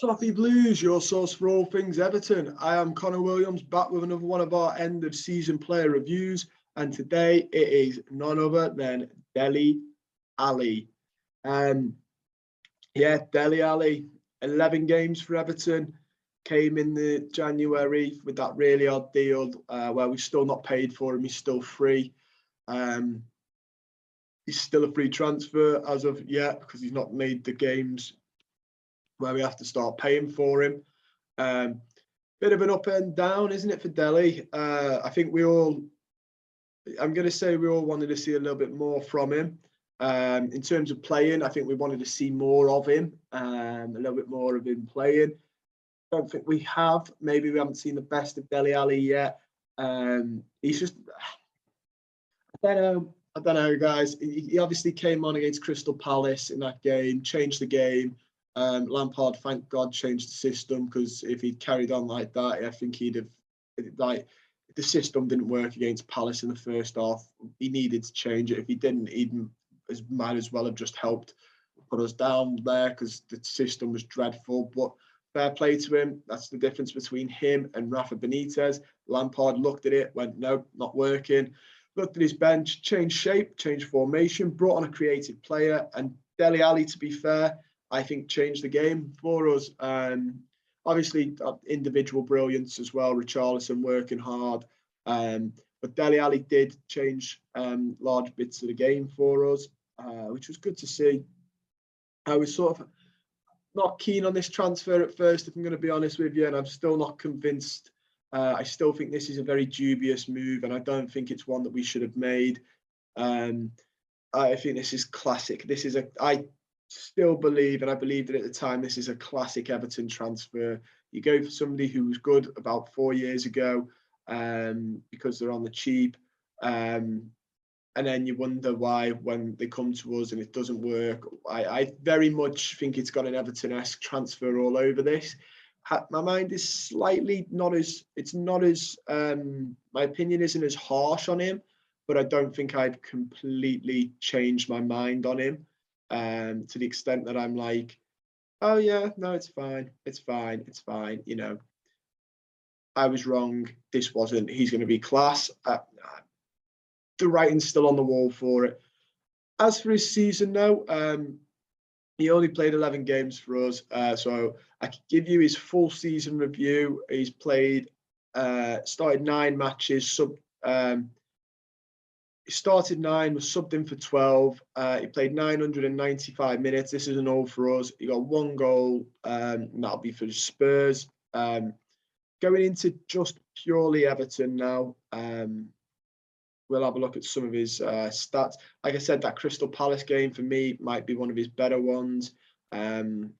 Toffee Blues, your source for all things Everton. I am Connor Williams, back with another one of our end of season player reviews, and today it is none other than Dele Alli. Dele Alli, 11 games for Everton, came in the January with that really odd deal where we're still not paid for him. He's still free. He's still a free transfer as of yet because he's not made the games where we have to start paying for him. Bit of an up and down, isn't it, for Dele? I think we all wanted to see a little bit more from him. In terms of playing, I think we wanted to see more of him, a little bit more of him playing. I don't think we have. Maybe we haven't seen the best of Dele Alli yet. He's just, I don't know, guys. He obviously came on against Crystal Palace in that game, changed the game. Lampard, thank God, changed the system, because if he'd carried on like that, I think he'd have, like, the system didn't work against Palace in the first half. He needed to change it. If he didn't, he might as well have just helped put us down there, because the system was dreadful. But fair play to him. That's the difference between him and Rafa Benitez. Lampard looked at it, went, no, not working. Looked at his bench, changed shape, changed formation, brought on a creative player. And Dele Alli, to be fair, I think changed the game for us. Obviously, individual brilliance as well. Richarlison working hard. But Dele Alli did change large bits of the game for us, which was good to see. I was sort of not keen on this transfer at first, if I'm going to be honest with you, and I'm still not convinced. I still think this is a very dubious move, and I don't think it's one that we should have made. I think this is classic. I still believe, and I believed it at the time, this is a classic Everton transfer. You go for somebody who was good about 4 years ago because they're on the cheap, and then you wonder why when they come to us and it doesn't work. I very much think it's got an Everton-esque transfer all over this. My mind is slightly my opinion isn't as harsh on him, but I don't think I've completely changed my mind on him. To the extent that I'm like, oh yeah, no, it's fine. You know, I was wrong. This wasn't. He's going to be class. The writing's still on the wall for it. As for his season, though, he only played 11 games for us. So I could give you his full season review. He's played, started 9 matches, he started 9, was subbed in for 12. He played 995 minutes. This is an all for us. He got 1 goal, and that'll be for the Spurs. Going into just purely Everton now, we'll have a look at some of his stats. Like I said, that Crystal Palace game for me might be one of his better ones. That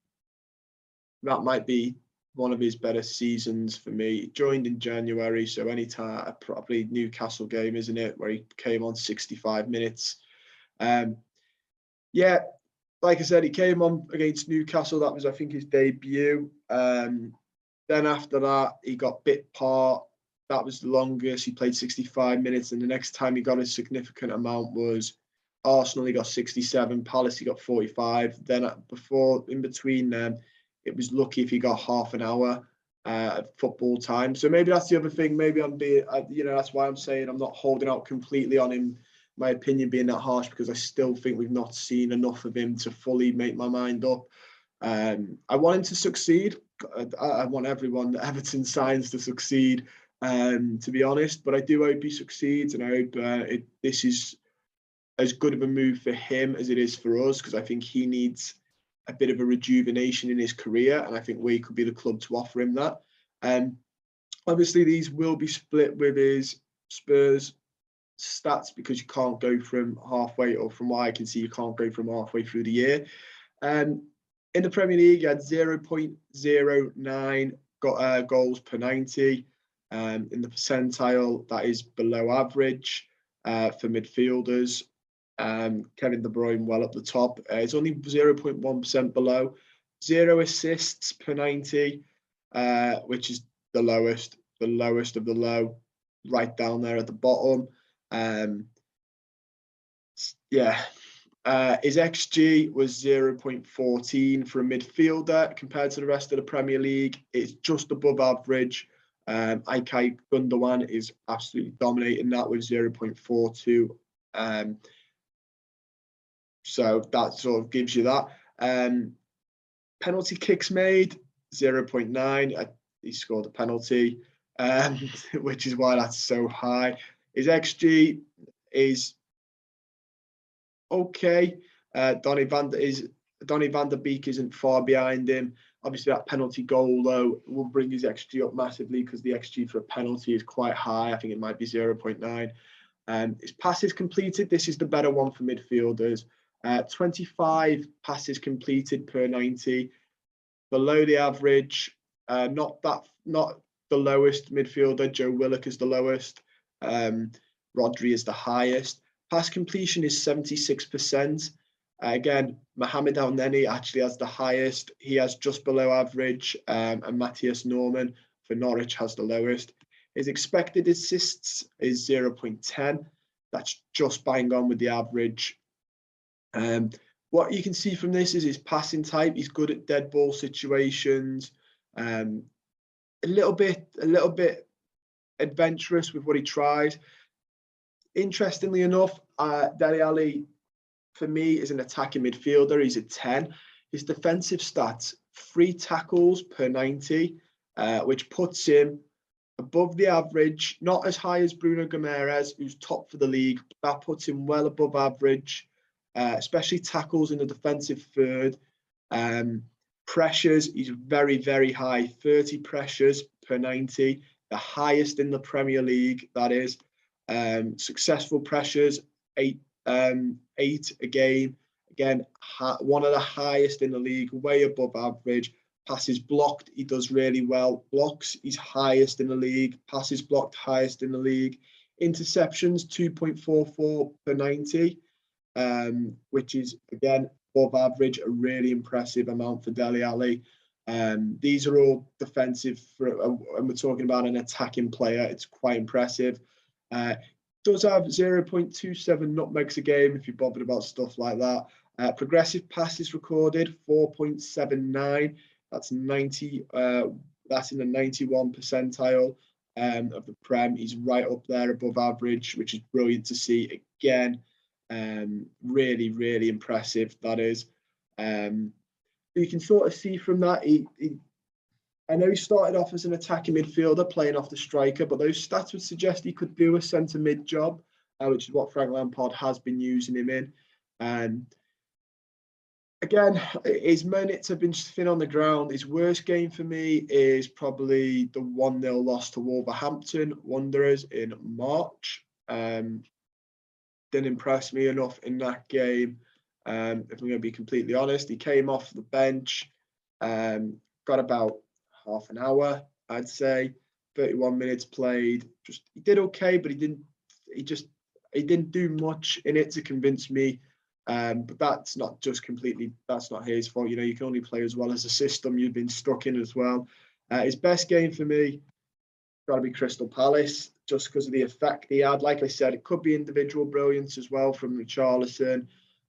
might be one of his better seasons for me. He joined in January, so anytime, probably Newcastle game, isn't it, where he came on 65 minutes. Like I said, he came on against Newcastle. That was, I think, his debut. Then after that, he got bit part. That was the longest. He played 65 minutes, and the next time he got a significant amount was Arsenal. He got 67. Palace, he got 45. Then in between them, it was lucky if he got half an hour at football time. So maybe that's the other thing. Maybe I'm being, that's why I'm saying I'm not holding out completely on him, my opinion being that harsh, because I still think we've not seen enough of him to fully make my mind up. I want him to succeed. I want everyone that Everton signs to succeed, to be honest. But I do hope he succeeds, and I hope this is as good of a move for him as it is for us, because I think he needs a bit of a rejuvenation in his career, and I think we could be the club to offer him that. Obviously, these will be split with his Spurs stats, because you can't go from halfway, or from what I can see, you can't go from halfway through the year. In the Premier League, he had 0.09 goals per 90. In the percentile, that is below average for midfielders. Kevin De Bruyne well up the top. It's only 0.1% below. 0 assists per 90, which is the lowest of the low, right down there at the bottom. His XG was 0.14 for a midfielder. Compared to the rest of the Premier League, it's just above average. Ilkay Gundogan is absolutely dominating that with 0.42. So that sort of gives you that. Penalty kicks made, 0.9. He scored a penalty, which is why that's so high. His XG is okay. Donny van der Beek isn't far behind him. Obviously, that penalty goal, though, will bring his XG up massively because the XG for a penalty is quite high. I think it might be 0.9. His passes completed. This is the better one for midfielders. 25 passes completed per 90. Below the average, not the lowest midfielder. Joe Willock is the lowest. Rodri is the highest. Pass completion is 76%. Again, Mohamed El-Neni actually has the highest. He has just below average, and Matthias Norman for Norwich has the lowest. His expected assists is 0.10. That's just bang on with the average. What you can see from this is his passing type. He's good at dead ball situations. A little bit adventurous with what he tries. Interestingly enough, Dele Alli, for me, is an attacking midfielder. He's a 10. His defensive stats, 3 tackles per 90, which puts him above the average, not as high as Bruno Guimaraes, who's top for the league. But that puts him well above average, especially tackles in the defensive third. Pressures, he's very, very high, 30 pressures per 90, the highest in the Premier League, that is. Successful pressures, 8 a game. Again, one of the highest in the league, way above average. Passes blocked, he does really well. Blocks, he's highest in the league. Passes blocked, highest in the league. Interceptions, 2.44 per 90, which is, again, above average, a really impressive amount for Dele Alli. These are all defensive, and we're talking about an attacking player. It's quite impressive. Does have 0.27 nutmegs a game if you're bothered about stuff like that. Progressive passes recorded, 4.79. That's 90. That's in the 91 percentile of the Prem. He's right up there above average, which is brilliant to see. Again, really, really impressive. That is. You can sort of see from that. I know he started off as an attacking midfielder playing off the striker, but those stats would suggest he could do a centre mid job, which is what Frank Lampard has been using him in. Again, his minutes have been thin on the ground. His worst game for me is probably the 1-0 loss to Wolverhampton Wanderers in March. Didn't impress me enough in that game. If I'm going to be completely honest, he came off the bench, got about half an hour, I'd say, 31 minutes played. He did okay, but he didn't do much in it to convince me. But that's not his fault. You know, you can only play as well as the system you've been stuck in as well. His best game for me, got to be Crystal Palace, just because of the effect he had. Like I said, it could be individual brilliance as well from Richarlison,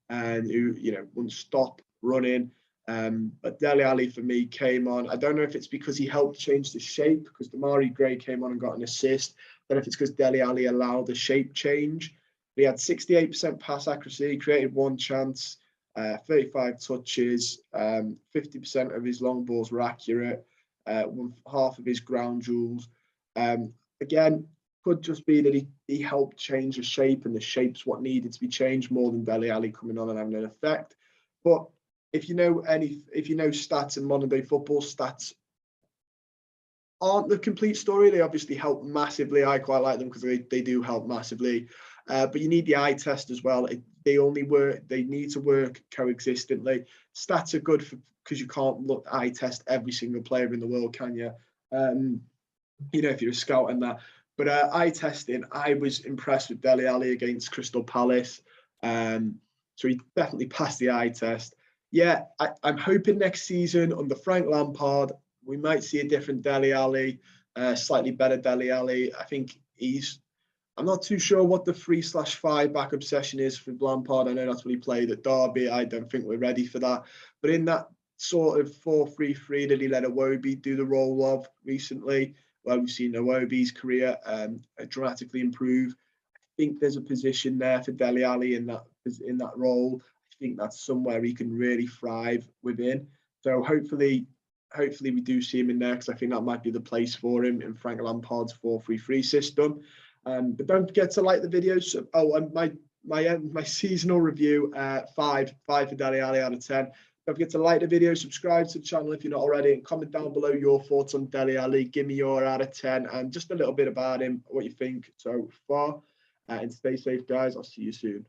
and who, you know, wouldn't stop running. But Dele Alli for me came on. I don't know if it's because he helped change the shape, because Damari Gray came on and got an assist. I don't know if it's because Dele Alli allowed the shape change. But he had 68% pass accuracy, created 1 chance, 35 touches, 50% of his long balls were accurate, half of his ground duels. Again, could just be that he helped change the shape, and the shape's what needed to be changed more than Dele Alli coming on and having an effect. But if you know stats in modern day football, stats aren't the complete story. They obviously help massively. I quite like them because they do help massively. But you need the eye test as well. They need to work coexistently. Stats are good because you can't look eye test every single player in the world, can you? You know, if you're a scout and that. But eye testing, I was impressed with Dele Alli against Crystal Palace. So he definitely passed the eye test. Yeah, I'm hoping next season under Frank Lampard, we might see a different Dele Alli, slightly better Dele Alli. I think he's I'm not too sure what the 3/5 back obsession is for Lampard. I know that's what he played at Derby. I don't think we're ready for that. But in that sort of 4-3-3 that he let Iwobi do the role of recently, well, we've seen Iwobi's career dramatically improve. I think there's a position there for Dele Alli in that role. I think that's somewhere he can really thrive within. So hopefully we do see him in there, because I think that might be the place for him in Frank Lampard's 4-3-3 system. But don't forget to like the videos. Oh, and my seasonal review, 5 for Dele Alli out of 10. Don't forget to like the video, subscribe to the channel if you're not already, and comment down below your thoughts on Dele Alli. Give me your out of 10 and just a little bit about him, what you think so far. And stay safe, guys. I'll see you soon.